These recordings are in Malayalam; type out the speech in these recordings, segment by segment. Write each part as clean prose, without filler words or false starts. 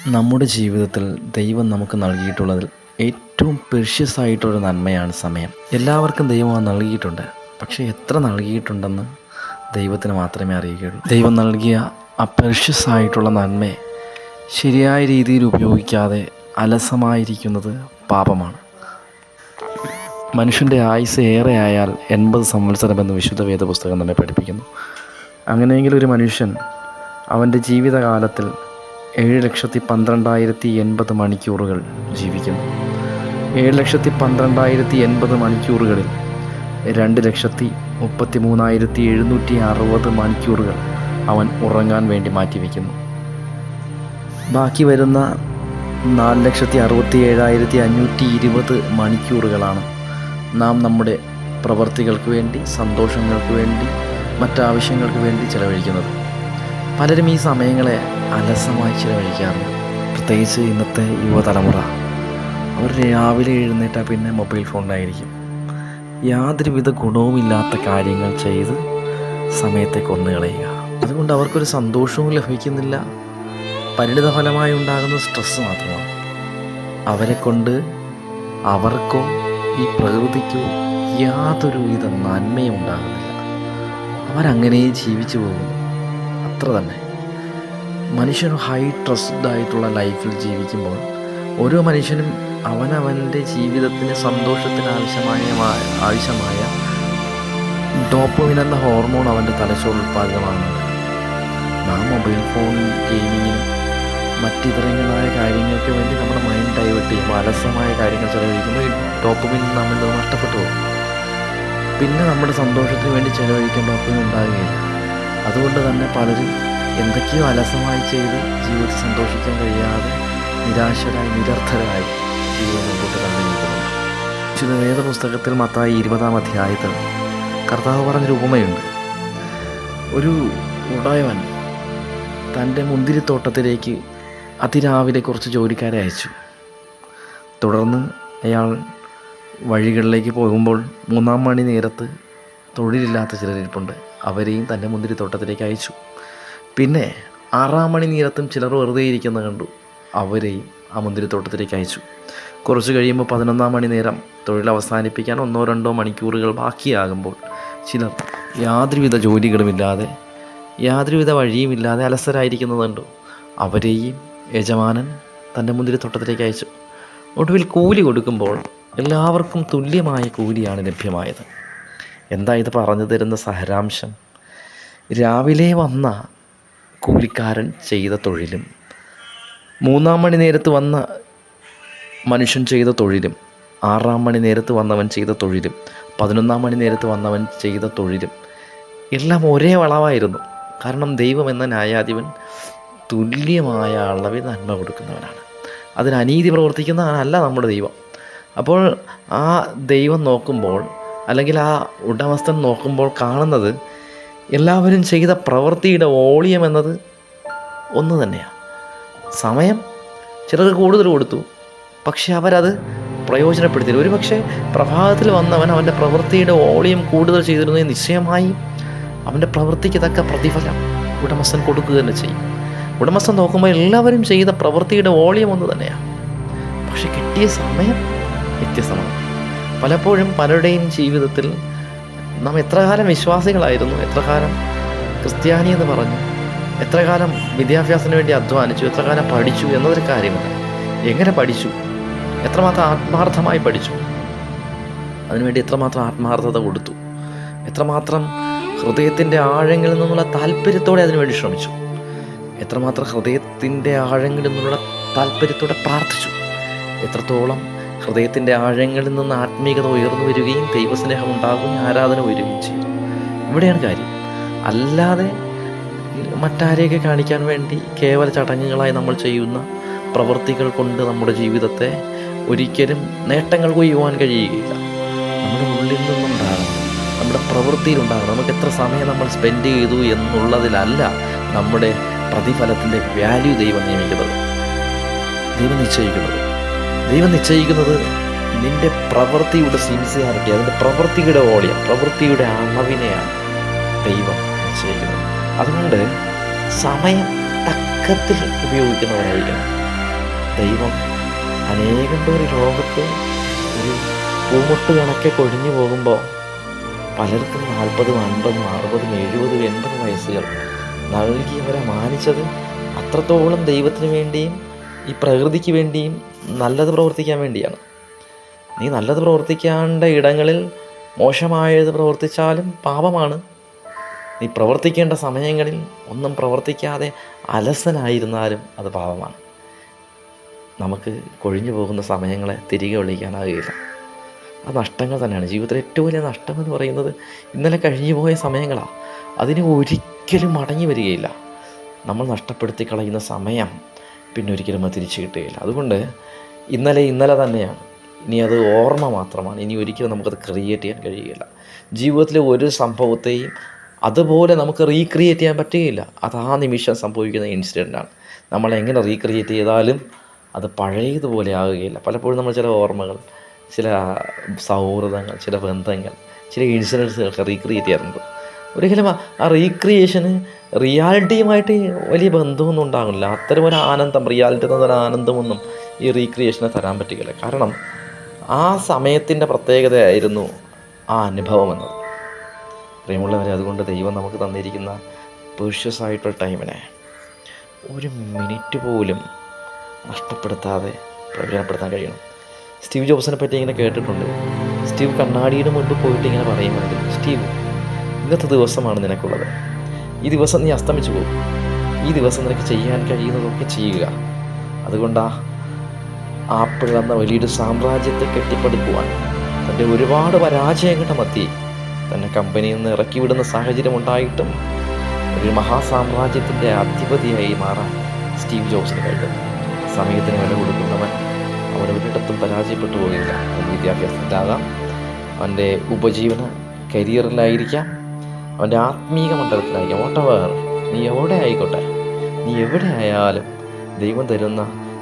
നമ്മുടെ ജീവിതത്തിൽ ദൈവം നമുക്ക് നൽകിയിട്ടുള്ളതിൽ ഏറ്റവും പ്രീഷ്യസ് ആയിട്ടൊരു നന്മയാണ് സമയം. എല്ലാവർക്കും ദൈവം അത് നൽകിയിട്ടുണ്ട്. പക്ഷേ എത്ര നൽകിയിട്ടുണ്ടെന്ന് ദൈവത്തിന് മാത്രമേ അറിയുകയുള്ളൂ. ദൈവം നൽകിയ ആ പ്രീഷ്യസ് ആയിട്ടുള്ള നന്മയെ ശരിയായ രീതിയിൽ ഉപയോഗിക്കാതെ അലസമായിരിക്കുന്നത് പാപമാണ്. മനുഷ്യൻ്റെ ആയുസ് ഏറെ ആയാൽ 80 സംവത്സരമെന്ന് വിശുദ്ധ വേദപുസ്തകം നമ്മെ പഠിപ്പിക്കുന്നു. അങ്ങനെയെങ്കിൽ ഒരു മനുഷ്യൻ അവൻ്റെ ജീവിതകാലത്തിൽ 7,12,080 മണിക്കൂറുകൾ ജീവിക്കുന്നു. 7,12,080 മണിക്കൂറുകളിൽ 2,33,760 മണിക്കൂറുകൾ അവൻ ഉറങ്ങാൻ വേണ്ടി മാറ്റിവെക്കുന്നു. ബാക്കി വരുന്ന 4,67,520 മണിക്കൂറുകളാണ് നാം നമ്മുടെ പ്രവർത്തികൾക്ക് വേണ്ടി, സന്തോഷങ്ങൾക്ക് വേണ്ടി, മറ്റാവശ്യങ്ങൾക്ക് വേണ്ടി ചിലവഴിക്കുന്നത്. പലരും ഈ സമയങ്ങളെ അലസമായി ചിലവഴിക്കാറുണ്ട്. പ്രത്യേകിച്ച് ഇന്നത്തെ യുവതലമുറ. അവർ രാവിലെ എഴുന്നേറ്റാൽ പിന്നെ മൊബൈൽ ഫോണിലായിരിക്കും. യാതൊരുവിധ ഗുണവുമില്ലാത്ത കാര്യങ്ങൾ ചെയ്ത് സമയത്തെ കൊന്നുകളയുക. അതുകൊണ്ട് അവർക്കൊരു സന്തോഷവും ലഭിക്കുന്നില്ല. പരിണിതഫലമായി ഉണ്ടാകുന്ന സ്ട്രെസ്സ് മാത്രമാണ്. അവരെ കൊണ്ട് അവർക്കോ ഈ പ്രകൃതിക്കോ യാതൊരുവിധ നന്മയും ഉണ്ടാകുന്നില്ല. അവരങ്ങനെ ജീവിച്ചു പോകുന്നു. അത്ര തന്നെ. മനുഷ്യൻ ഹൈ ട്രസ്റ്റായിട്ടുള്ള ലൈഫിൽ ജീവിക്കുമ്പോൾ ഓരോ മനുഷ്യനും അവനവൻ്റെ ജീവിതത്തിന് സന്തോഷത്തിന് ആവശ്യമായ ഡോപ്പമിൻ എന്ന ഹോർമോൺ അവൻ്റെ തലച്ചോറിൽ ഉൽപ്പാദിതമാകുന്നുണ്ട്. നാം മൊബൈൽ ഫോൺ ഗെയിമിങ്ങിനും മറ്റിതരങ്ങളായ കാര്യങ്ങൾക്ക് വേണ്ടി നമ്മുടെ മൈൻഡ് ഡൈവേർട്ട് ചെയ്യുമ്പോൾ, അലസമായ കാര്യങ്ങൾ ചിലവഴിക്കുമ്പോൾ ഈ ഡോപ്പമിൻ നമ്മിൽ നിന്ന് നഷ്ടപ്പെട്ടു പോകും. പിന്നെ നമ്മുടെ സന്തോഷത്തിന് വേണ്ടി ചിലവഴിക്കാൻ ഡോപ്പമിൻ ഉണ്ടാകുകയില്ല. അതുകൊണ്ട് തന്നെ പലരും എന്തൊക്കെയോ അലസമായി ചെയ്ത് ജീവിതത്തിൽ സന്തോഷിക്കാൻ കഴിയാതെ നിരാശരായി, നിരർത്ഥരായി ജീവിതം മുമ്പോട്ട് കണ്ടുപിടിക്കുന്നുണ്ട്. വിശുദ്ധ വേദപുസ്തകത്തിൽ മത്തായി 20-ാം അധ്യായത്തിൽ കർത്താവ് പറഞ്ഞൊരു ഉപമയുണ്ട്. ഒരു ഉടയവൻ തൻ്റെ മുന്തിരിത്തോട്ടത്തിലേക്ക് അതിരാവിലെ കുറച്ച് ജോലിക്കാരെ അയച്ചു. തുടർന്ന് അയാൾ വഴികളിലേക്ക് പോകുമ്പോൾ 3-ാം മണി നേരത്ത് തൊഴിലില്ലാത്ത ചിലരിപ്പുണ്ട്. അവരെയും തൻ്റെ മുന്തിരിത്തോട്ടത്തിലേക്ക് അയച്ചു. പിന്നെ 6-ാം മണി നേരത്തും ചിലർ വെറുതെ ഇരിക്കുന്ന കണ്ടു. അവരെയും ആ മുന്തിരിത്തോട്ടത്തിലേക്ക് അയച്ചു. കുറച്ച് കഴിയുമ്പോൾ 11-ാം മണി നേരം തൊഴിൽ അവസാനിപ്പിക്കാൻ 1-2 മണിക്കൂറുകൾ ബാക്കിയാകുമ്പോൾ ചിലർ യാതൊരുവിധ ജോലികളുമില്ലാതെ, യാതൊരുവിധ വഴിയുമില്ലാതെ അലസരായിരിക്കുന്നത് കണ്ടു. അവരെയും യജമാനൻ തൻ്റെ മുന്തിരിത്തോട്ടത്തിലേക്ക് അയച്ചു. ഒടുവിൽ കൂലി കൊടുക്കുമ്പോൾ എല്ലാവർക്കും തുല്യമായ കൂലിയാണ് ലഭ്യമായത്. എന്താ ഇത് പറഞ്ഞു തരുന്ന സാരാംശം? രാവിലെ വന്ന കൂലിക്കാരൻ ചെയ്ത തൊഴിലും, 3-ാം മണി നേരത്ത് വന്ന മനുഷ്യൻ ചെയ്ത തൊഴിലും, 6-ാം മണി നേരത്ത് വന്നവൻ ചെയ്ത തൊഴിലും, 11-ാം മണി നേരത്ത് വന്നവൻ ചെയ്ത തൊഴിലും എല്ലാം ഒരേ അളവായിരുന്നു. കാരണം ദൈവം എന്ന ന്യായാധിപൻ തുല്യമായ അളവിൽ നന്മ കൊടുക്കുന്നവനാണ്. അതിന് അനീതി പ്രവർത്തിക്കുന്നവനല്ല നമ്മുടെ ദൈവം. അപ്പോൾ ആ ദൈവം നോക്കുമ്പോൾ, അല്ലെങ്കിൽ ആ ഉടമസ്ഥൻ നോക്കുമ്പോൾ കാണുന്നത് എല്ലാവരും ചെയ്ത പ്രവൃത്തിയുടെ വോളിയം എന്നത് ഒന്ന് തന്നെയാണ്. സമയം ചിലർ കൂടുതൽ കൊടുത്തു, പക്ഷെ അവരത് പ്രയോജനപ്പെടുത്തിയില്ല. ഒരു പക്ഷേ പ്രഭാതത്തിൽ വന്നവൻ അവൻ്റെ പ്രവൃത്തിയുടെ വോളിയം കൂടുതൽ ചെയ്തിരുന്നെങ്കിൽ നിശ്ചയമായി അവൻ്റെ പ്രവൃത്തിക്ക് തക്ക പ്രതിഫലം ഉടമസ്ഥൻ കൊടുക്കുക തന്നെ ചെയ്യും. ഉടമസ്ഥൻ നോക്കുമ്പോൾ എല്ലാവരും ചെയ്ത പ്രവൃത്തിയുടെ വോളിയം ഒന്ന് തന്നെയാണ്, പക്ഷെ കിട്ടിയ സമയം വ്യത്യസ്തമാണ്. പലപ്പോഴും പലരുടെയും ജീവിതത്തിൽ നാം എത്ര കാലം വിശ്വാസികളായിരുന്നു, എത്ര കാലം ക്രിസ്ത്യാനി എന്ന് പറഞ്ഞു, എത്ര കാലം വിദ്യാഭ്യാസത്തിന് വേണ്ടി അധ്വാനിച്ചു, എത്ര കാലം പഠിച്ചു എന്നതൊരു കാര്യമല്ല. എങ്ങനെ പഠിച്ചു, എത്രമാത്രം ആത്മാർത്ഥമായി പഠിച്ചു, അതിനുവേണ്ടി എത്രമാത്രം ആത്മാർത്ഥത കൊടുത്തു, എത്രമാത്രം ഹൃദയത്തിൻ്റെ ആഴങ്ങളിൽ നിന്നുള്ള താല്പര്യത്തോടെ അതിനുവേണ്ടി ശ്രമിച്ചു, എത്രമാത്രം ഹൃദയത്തിൻ്റെ ആഴങ്ങളിൽ നിന്നുള്ള താല്പര്യത്തോടെ പ്രാർത്ഥിച്ചു, എത്രത്തോളം ഹൃദയത്തിൻ്റെ ആഴങ്ങളിൽ നിന്ന് ആത്മീയത ഉയർന്നു വരികയും ദൈവസ്നേഹം ഉണ്ടാകുകയും ആരാധന ഉയരുകയും ചെയ്യും. ഇവിടെയാണ് കാര്യം. അല്ലാതെ മറ്റാരെയൊക്കെ കാണിക്കാൻ വേണ്ടി കേവല ചടങ്ങുകളായി നമ്മൾ ചെയ്യുന്ന പ്രവൃത്തികൾ കൊണ്ട് നമ്മുടെ ജീവിതത്തെ ഒരിക്കലും നേട്ടങ്ങൾ കൊയ്യുവാൻ കഴിയുകയില്ല. നമ്മുടെ ഉള്ളിൽ നിന്നുണ്ടാകണം, നമ്മുടെ പ്രവൃത്തിയിലുണ്ടാകണം. നമുക്ക് എത്ര സമയം നമ്മൾ സ്പെൻഡ് ചെയ്തു എന്നുള്ളതിലല്ല നമ്മുടെ പ്രതിഫലത്തിൻ്റെ വാല്യൂ ദൈവം നിയമിക്കുന്നത്, ദൈവം നിശ്ചയിക്കുന്നത് നിൻ്റെ പ്രവൃത്തിയുടെ സിൻസിയാരിറ്റി, അതിൻ്റെ പ്രവൃത്തിയുടെ വോളിയം, പ്രവൃത്തിയുടെ അളവിനെയാണ് ദൈവം നിശ്ചയിക്കുന്നത്. അതുകൊണ്ട് സമയം തക്കത്തിൽ ഉപയോഗിക്കുന്നവരായിരിക്കണം. ദൈവം അനേകം പേർ ലോകത്ത് ഒരു പൂമുട്ട് കണക്കെ കൊഴിഞ്ഞു പോകുമ്പോൾ പലർക്കും 40, 50, 60, 70, 80 വയസ്സുകൾ നൽകിയവരെ മാനിച്ചത് അത്രത്തോളം ദൈവത്തിന് വേണ്ടിയും ഈ പ്രകൃതിക്ക് വേണ്ടിയും നല്ലത് പ്രവർത്തിക്കാൻ വേണ്ടിയാണ്. നീ നല്ലത് പ്രവർത്തിക്കേണ്ട ഇടങ്ങളിൽ മോശമായത് പ്രവർത്തിച്ചാലും പാപമാണ്. നീ പ്രവർത്തിക്കേണ്ട സമയങ്ങളിൽ ഒന്നും പ്രവർത്തിക്കാതെ അലസനായിരുന്നാലും അത് പാപമാണ്. നമുക്ക് കൊഴിഞ്ഞു പോകുന്ന സമയങ്ങളെ തിരികെ വിളിക്കാനാകില്ല. അത് നഷ്ടങ്ങൾ തന്നെയാണ്. ജീവിതത്തിലെ ഏറ്റവും വലിയ നഷ്ടമെന്ന് പറയുന്നത് ഇന്നലെ കഴിഞ്ഞു പോയ സമയങ്ങളാണ്. അതിന് ഒരിക്കലും മടങ്ങി വരികയില്ല. നമ്മൾ നഷ്ടപ്പെടുത്തി കളയുന്ന സമയം പിന്നെ ഒരിക്കലും അത് തിരിച്ചു കിട്ടുകയില്ല. അതുകൊണ്ട് ഇന്നലെ തന്നെയാണ്. ഇനി അത് ഓർമ്മ മാത്രമാണ്. ഇനി ഒരിക്കലും നമുക്കത് ക്രിയേറ്റ് ചെയ്യാൻ കഴിയുകയില്ല. ജീവിതത്തിലെ ഒരു സംഭവത്തെയും അതുപോലെ നമുക്ക് റീക്രിയേറ്റ് ചെയ്യാൻ പറ്റുകയില്ല. അത് ആ നിമിഷം സംഭവിക്കുന്ന ഇൻസിഡൻ്റാണ്. നമ്മൾ എങ്ങനെ റീക്രിയേറ്റ് ചെയ്താലും അത് പഴയതുപോലെ ആകുകയില്ല. പലപ്പോഴും നമ്മൾ ചില ഓർമ്മകൾ, ചില സൗഹൃദങ്ങൾ, ചില ബന്ധങ്ങൾ, ചില ഇൻസിഡൻസുകളൊക്കെ റീക്രിയേറ്റ് ചെയ്യാറുണ്ട്. ഒരിക്കലും ആ റീക്രിയേഷന് റിയാലിറ്റിയുമായിട്ട് വലിയ ബന്ധമൊന്നും ഉണ്ടാകില്ല. അത്തരം ഒരു ആനന്ദം, റിയാലിറ്റി എന്നൊരു ആനന്ദമൊന്നും ഈ റീക്രിയേഷന് തരാൻ പറ്റുകയില്ല. കാരണം ആ സമയത്തിൻ്റെ പ്രത്യേകതയായിരുന്നു ആ അനുഭവം എന്നത്. പ്രിയമുള്ളവരെ, അതുകൊണ്ട് ദൈവം നമുക്ക് തന്നിരിക്കുന്ന പ്രഷ്യസ് ആയിട്ടുള്ള ടൈമിനെ ഒരു മിനിറ്റ് പോലും നഷ്ടപ്പെടുത്താതെ പ്രയോജനപ്പെടുത്താൻ കഴിയണം. സ്റ്റീവ് ജോബ്സിനെ പറ്റി ഇങ്ങനെ കേട്ടിട്ടുണ്ട്. സ്റ്റീവ് കണ്ണാടിയുടെ മുൻപ് പോയിട്ട് ഇങ്ങനെ പറയുമായിരുന്നു, സ്റ്റീവ്, ഇന്നത്തെ ദിവസമാണ് നിനക്കുള്ളത്. ഈ ദിവസം നീ അസ്തമിച്ചു പോകും. ഈ ദിവസം നിനക്ക് ചെയ്യാൻ കഴിയുന്നതൊക്കെ ചെയ്യുക. അതുകൊണ്ട് ആപ്പിൾ എന്ന വലിയൊരു സാമ്രാജ്യത്തെ കെട്ടിപ്പടുക്കുവാൻ തൻ്റെ ഒരുപാട് പരാജയങ്ങളുടെ മധ്യേ തന്നെ കമ്പനിയിൽ നിന്ന് ഇറക്കി വിടുന്ന സാഹചര്യം ഉണ്ടായിട്ടും ഒരു മഹാസാമ്രാജ്യത്തിൻ്റെ അധിപതിയായി മാറാൻ സ്റ്റീവ് ജോബ്സിന് കഴിഞ്ഞു. സമയത്തിന് വില കൊടുക്കുന്നവൻ അവൻ ഒരിടത്തും പരാജയപ്പെട്ടു പോകില്ല. അവൻ്റെ വിദ്യാഭ്യാസത്തിലാകാം, അവൻ്റെ ഉപജീവന കരിയറിലായിരിക്കാം, അവൻ്റെ ആത്മീക മണ്ഡലത്തിലായിരിക്കാം, വോട്ടവർ നീ എവിടെ ആയിക്കോട്ടെ, നീ എവിടെ ആയാലും ദൈവം തരുന്ന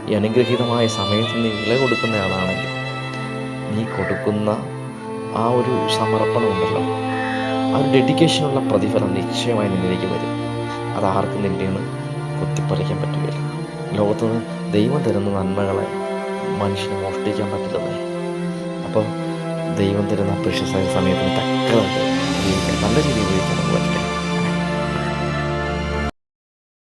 ഈ അനുഗ്രഹീതമായ സമയത്ത് നീ വില കൊടുക്കുന്നയാളാണെങ്കിൽ നീ കൊടുക്കുന്ന ആ ഒരു സമർപ്പണമുണ്ടല്ലോ, ആ ഒരു ഡെഡിക്കേഷനുള്ള പ്രതിഫലം നിശ്ചയമായി നിന്നിലേക്ക് വരും. അതാർക്കും നിന്നെയൊന്ന് കുത്തിപ്പറിക്കാൻ പറ്റുകയില്ല. ലോകത്തുനിന്ന് ദൈവം തരുന്ന നന്മകളെ മനുഷ്യന് മോഷ്ടിക്കാൻ പറ്റില്ലെന്നേ. അപ്പോൾ ദൈവം തരുന്ന പ്രഷ്യസായ സമയത്തിന് തക്കതായിട്ട് ജീവിക്കാൻ, നല്ല രീതിയിൽ ജീവിക്കാൻ നമുക്ക് പറ്റട്ടെ.